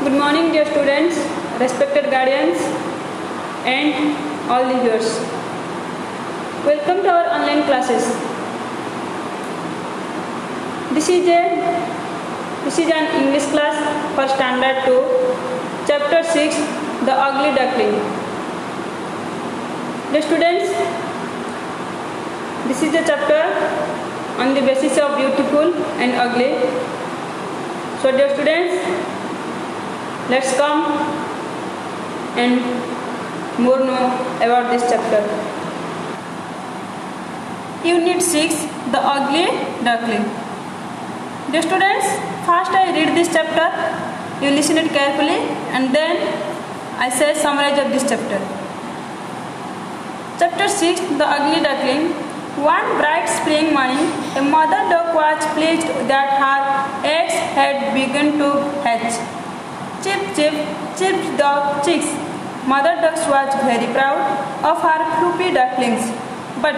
Good morning, dear students, respected guardians, and all the viewers. Welcome to our online classes. This is an English class for Standard 2, Chapter 6, The Ugly Duckling. Dear students, this is a chapter on the basis of beautiful and ugly. So, dear students, let's come and more know about this chapter. Unit 6, The Ugly Duckling. Dear students, first I read this chapter, you listen it carefully, and then I say summary of this chapter. Chapter 6, The Ugly Duckling. One bright spring morning, a mother duck was pleased that her eggs had begun to hatch. Chip, chip, chirped the chicks. Mother duck was very proud of her fluffy ducklings, but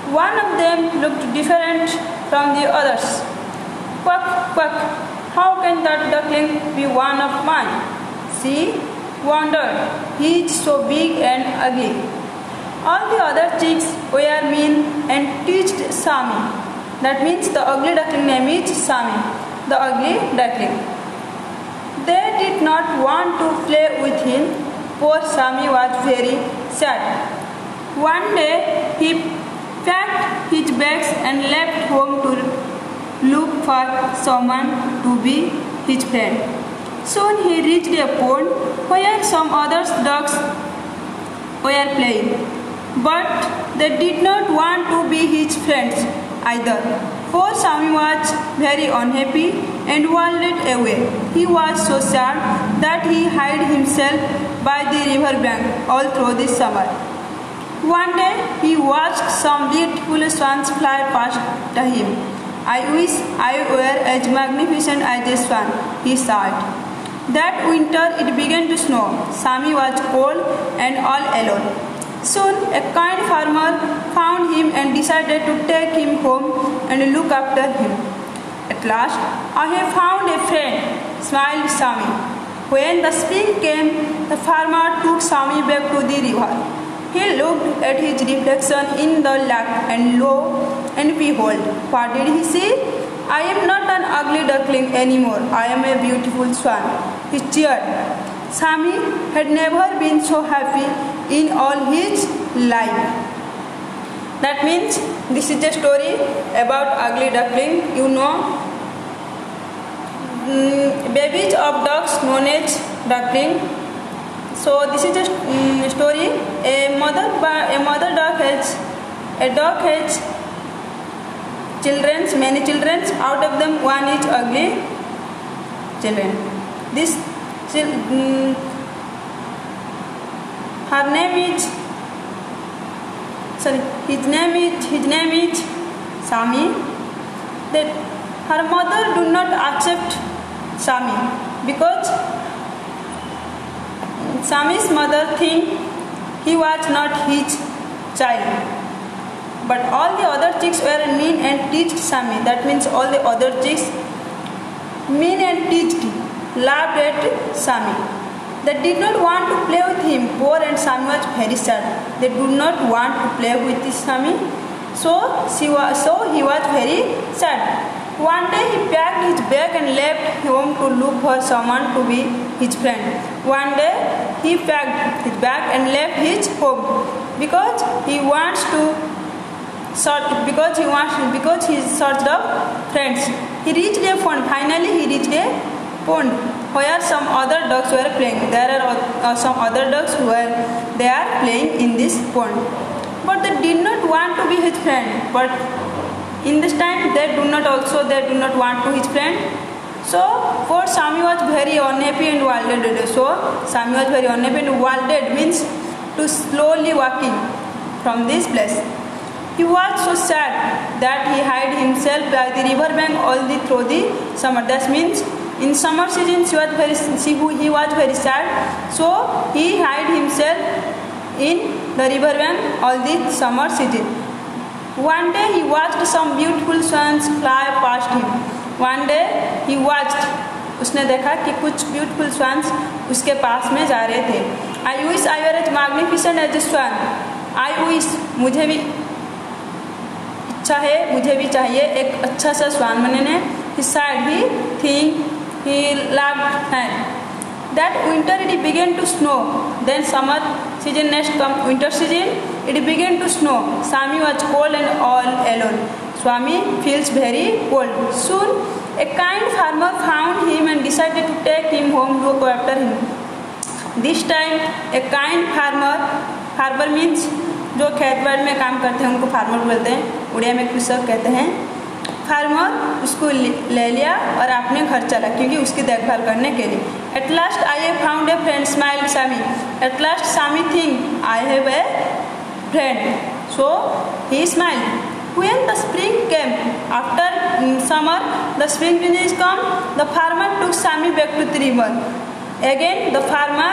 one of them looked different from the others. Quack, quack, how can that duckling be one of mine? She wondered, he is so big and ugly. All the other chicks were mean and teased Sammy. That means the ugly duckling name is Sammy, the ugly duckling. They did not want to play with him. Poor Sammy was very sad. One day he packed his bags and left home to look for someone to be his friend. Soon he reached a pond where some other ducks were playing. But they did not want to be his friends either. Poor Sammy was very unhappy and wandered away. He was so sad that he hid himself by the river bank all through the summer. One day he watched some beautiful swans fly past him. I wish I were as magnificent as a swan, he sighed. That winter it began to snow. Sammy was cold and all alone. Soon a kind farmer found him and decided to take him home and look after him. At last, I have found a friend, smiled Sammy. When the spring came, the farmer took Sammy back to the river. He looked at his reflection in the lake and lo and behold, what did he see? I am not an ugly duckling anymore. I am a beautiful swan. He cheered. Sammy had never been so happy in all his life. That means this is a story about ugly duckling. You know, babies of ducks known as duckling. So this is a story. A duck has children, many children. Out of them, one is ugly children. His name is Sammy. That her mother do not accept Sammy because Sammy's mother think he was not his child. But all the other chicks were mean and teased Sammy. That means all the other chicks mean and teased, laughed at Sammy. They did not want to play with him. Poor and Sammy was very sad. They do not want to play with Sammy. So he was very sad. One day he packed his bag and left home to look for someone to be his friend. One day he packed his bag and left his home because he searched of friends. He reached a pond. Finally he reached a pond where some other ducks were playing. There are some other ducks they are playing in this pond. But they did not want to be his friend. But in this time they do not want to his friend. So poor Sammy was very unhappy and wandered. So Sammy was very unhappy and wandered means to slowly walking from this place. He was so sad that he hid himself by the river bank all through the summer. That means in summer season he was very sad. So he hid himself in the river bank all the summer season. One day he watched some beautiful swans fly past him. One day he watched उसने देखा कि कुछ beautiful swans उसके पास में जा रहे थे। I wish I were as magnificent as a swan. I wish मुझे भी इच्छा है, मुझे भी चाहिए एक अच्छा सा स्वान बनने। He said he think he laughed and that winter it began to snow. Then summer season next come winter season it began to snow. Swami was cold and all alone. Swami feels very cold. Soon a kind farmer found him and decided to take him home to look after him. This time a kind farmer means जो खेत बाड़ी में काम करते हैं उनको farmer बोलते हैं, उड़िया में कृषक कहते हैं। फार्मर उसको ले लिया और अपने घर चला क्योंकि उसकी देखभाल करने के लिए। At last I have found a friend smiled Sami. At last Sami think I have a friend, so he smiled. When the spring came, after summer, the spring breeze come. The farmer took Sami back to the river. Again, the farmer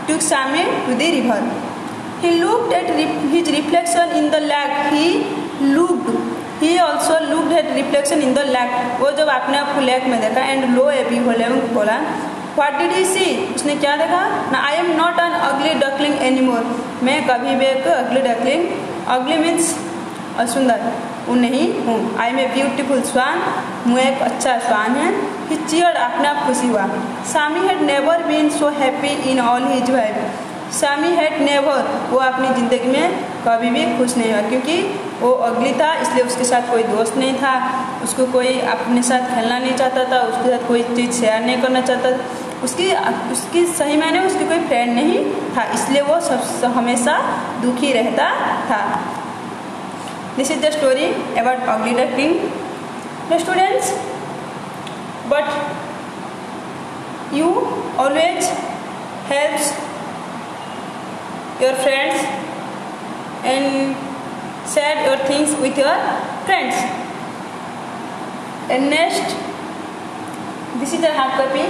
took Sami to the river. He looked at his reflection in the lake. He also looked at reflection in the lake. वो जब अपने आप को lake में देखा and lo a behold बोला, what did he see? उसने क्या देखा ना, I am not an ugly duckling anymore. मैं कभी भी एक ugly duckling, ugly means असुंदर, वो नहीं हूँ। I am a beautiful swan. मैं एक अच्छा स्वान है। He cheered, अपने आप खुशी हुआ। Sami had never been so happy in all his life. Sami had never, वो अपनी ज़िंदगी में कभी भी खुश नहीं हुआ क्योंकि वो अगली था, इसलिए उसके साथ कोई दोस्त नहीं था, उसको कोई अपने साथ खेलना नहीं चाहता था, उसके साथ कोई चीज़ शेयर नहीं करना चाहता था, उसकी सही मायने में उसकी कोई फ्रेंड नहीं था, इसलिए वो सब हमेशा दुखी रहता था। This is the story about ugly duckling. The students, but you always helps your friends and share your things with your friends. And next, this is a hard copy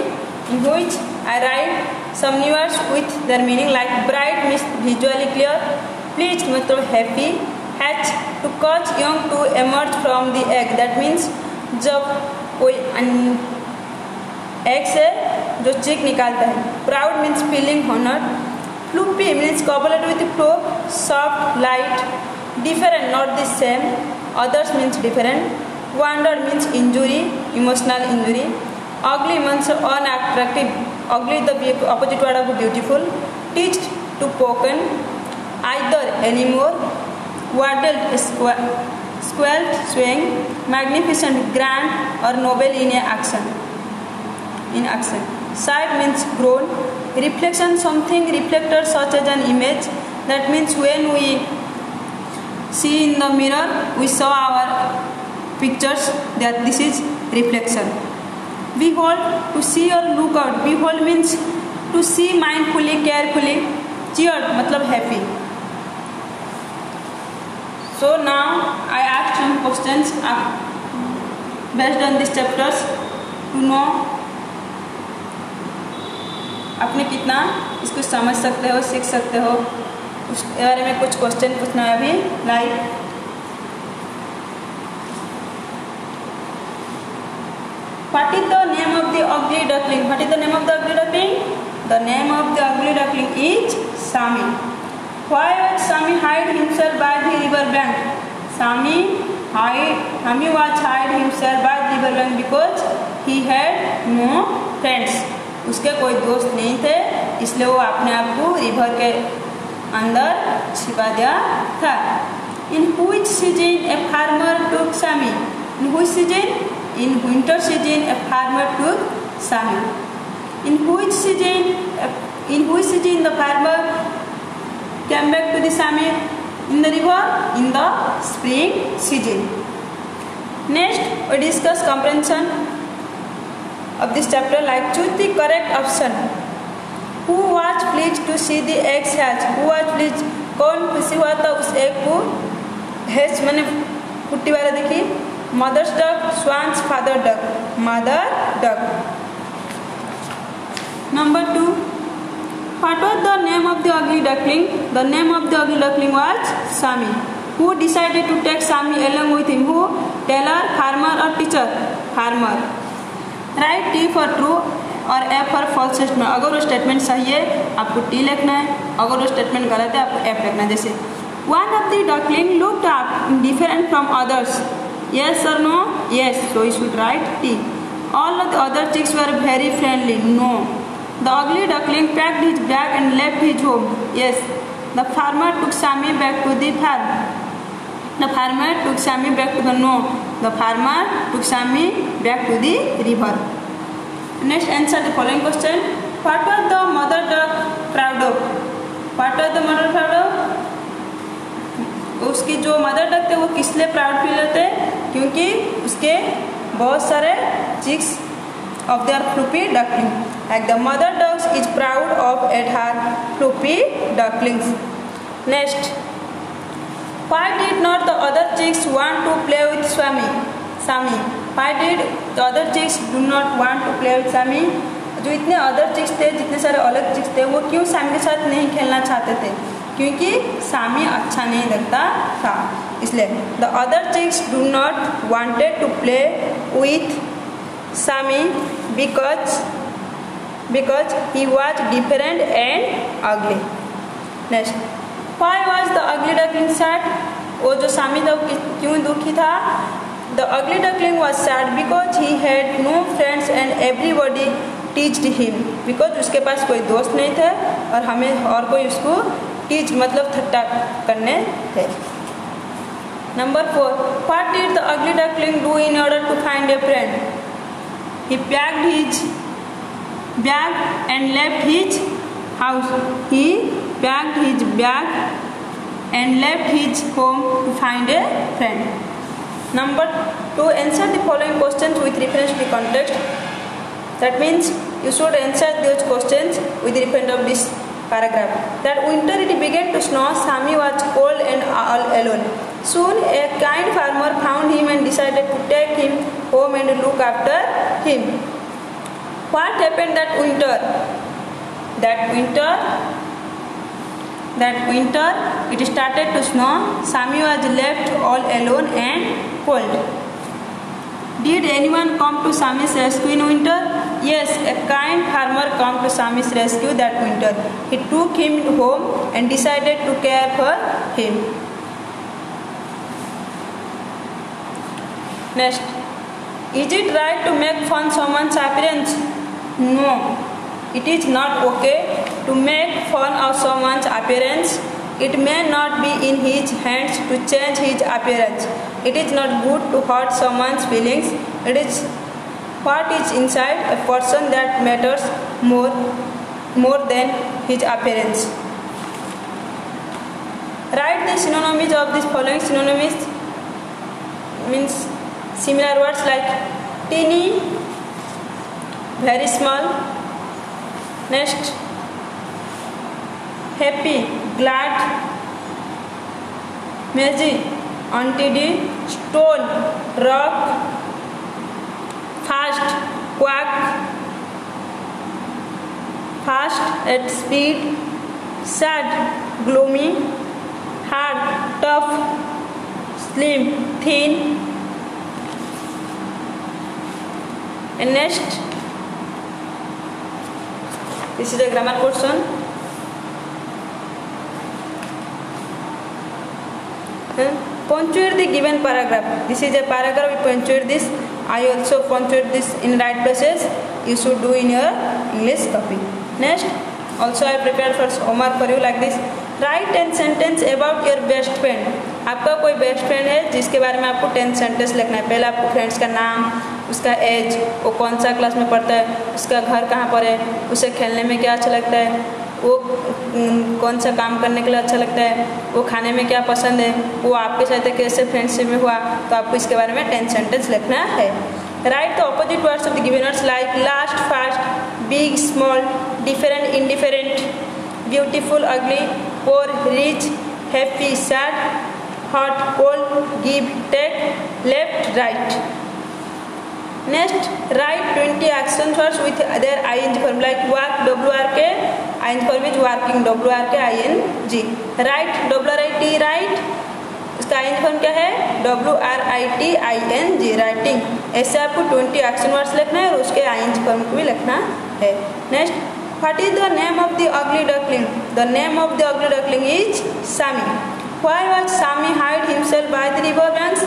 in which I write some new words with their meaning, like bright means visually clear, pleased मतलब happy, hatch to catch young to emerge from the egg, that means जब कोई egg से जो चिक निकालता है। proud means feeling honored, floppy means covered with flow, soft, light, different not the same, others means different, wonder means injury, emotional injury, ugly means unattractive, ugly the opposite word of beautiful, teached to spoken, either anymore, waddled squelched swing, magnificent grand or noble in action. Sight means grown, reflection something reflected such as an image, that means when we see in the mirror we saw our pictures, that this is reflection. Behold, to see or look out, behold means to see mindfully, carefully, cheered मतलब happy. So now I asked some questions based on these chapters to know आपने कितना इसको समझ सकते हो, सीख सकते हो, उसके बारे में कुछ क्वेश्चन पूछना है अभी। Like What is the name of the ugly duckling? What is the name of the ugly duckling? The name of the ugly duckling is Sami. Why would Sami hide himself by the river bank? Sami was hide himself by the river bank because he had no friends. उसके कोई दोस्त नहीं थे, इसलिए वो अपने आप को रिवर के अंदर छिपा दिया था। In which season a farmer took Sami? In which season? In winter season a farmer took Sami. In which season the farmer came back to the Sami in the river? In the spring season. Next, we discuss comprehension of this chapter, like choose the correct option. Who was pleased to see the eggs hatch? Who was pleased? कौन खुशी हुआ था उस egg को hatch मैंने फुट्टी वाला देखी। Mother's duck, swans, father duck, mother duck. Number 2. What was the name of the ugly duckling? The name of the ugly duckling was Sami. Who decided to take Sami along with him? Who? Tailor, farmer or teacher? Farmer. Right T for true और F for false statement. अगर वो statement सही है आपको T लिखना है, अगर वो स्टेटमेंट गलत है आपको एफ लिखना है। जैसे one of the duckling looked different from others, yes or no? Yes, so you should write T. All of the other chicks were very friendly. No. The ugly duckling packed his bag and left his home. Yes. The farmer took Sammy back to the farm. The farmer took Sammy back to the no. The farmer took Sammy back to the river. Next, answer the following question. What was the mother duck proud of? What was the mother proud of? उसकी जो mother duck थे वो किस लिए proud feel होते हैं? क्योंकि उसके बहुत सारे chicks of their fluffy duckling. Like the mother ducks is proud of at her fluffy ducklings. Next, why did not the other chicks want to play with Sammy? Why did the other chicks do not want to play with Sammy? जो इतने other chicks थे, जितने सारे अलग chicks थे, वो क्यों सामी के साथ नहीं खेलना चाहते थे? क्योंकि सामी अच्छा नहीं लगता था, इसलिए। The other chicks do not wanted to play with Sammy because he was different and ugly. Next, why was the ugly duckling sad? वो जो सामी था क्यों दुखी था? The ugly duckling was sad because he had no friends and everybody teased him. बिकॉज उसके पास कोई दोस्त नहीं थे और हमें और कोई उसको टीच मतलब ठट्टा करने थे। Number 4, what did the ugly duckling do in order to find a friend? He packed his bag and left his house. He packed his bag and left his home to find a friend. Number 2, answer the following questions with reference to the context. That means you should answer those questions with reference of this paragraph. That winter it began to snow. Sammy was cold and all alone. Soon a kind farmer found him and decided to take him home and look after him. What happened that winter? That winter it started to snow. Sammy was left all alone and cold. Did anyone come to Sammy's rescue in winter? Yes, a kind farmer came to Sammy's rescue that winter. He took him home and decided to care for him. Next, is it right to make fun of someone's appearance? No, it is not okay to make fun of someone's appearance. It may not be in his hands to change his appearance. It is not good to hurt someone's feelings. It is what is inside a person that matters more than his appearance. Write the synonyms of these following. Synonyms means similar words like teeny, very small. Next, happy, glad, mazy, untidy, stone, rock, fast, quack, fast at speed, sad, gloomy, hard, tough, slim, thin. And next, this is a grammar portion. Punctuate the given paragraph. This is a paragraph. We punctuate this. I also punctuate this in right places. You should do in your English copy. Next, also I prepared for homework for you like this. Write 10 sentence about your best friend. आपका कोई best friend है जिसके बारे में आपको 10 sentence लिखना है। पहले आपको फ्रेंड्स का नाम, उसका एज, वो कौन सा क्लास में पढ़ता है, उसका घर कहाँ पर है, उसे खेलने में क्या अच्छा लगता है, वो कौन सा काम करने के लिए अच्छा लगता है, वो खाने में क्या पसंद है, वो आपके साथ कैसे फ्रेंडशिप में हुआ। तो आपको इसके बारे में 10 सेंटेंस लिखना है। Write the opposite words of the given words like last, fast, big, small, different, indifferent, beautiful, ugly, poor, rich, happy, sad, hot, cold, give, take, left, right. Next, write 20 action words with their ing form like work, WRK, ing form is working, WRK, ing. Write, WRIT, write. इसका इसका ING form क्या है? WRITING, writing. ऐसे आपको 20 action words लिखना है और उसके आईएनजी फॉर्म को भी लिखना है। Next, what is the name of the ugly duckling? The name of the ugly duckling is Sami. Why was Sami hide himself by the river banks?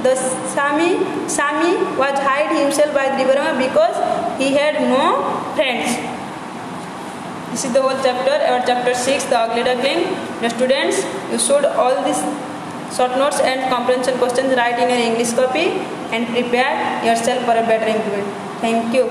The Sami was hide himself by the river banks because he had no friends. This is the whole chapter. Our chapter 6, the ugly duckling. The students, you should all these short notes and comprehension questions write in your English copy and prepare yourself for a better improvement. Thank you.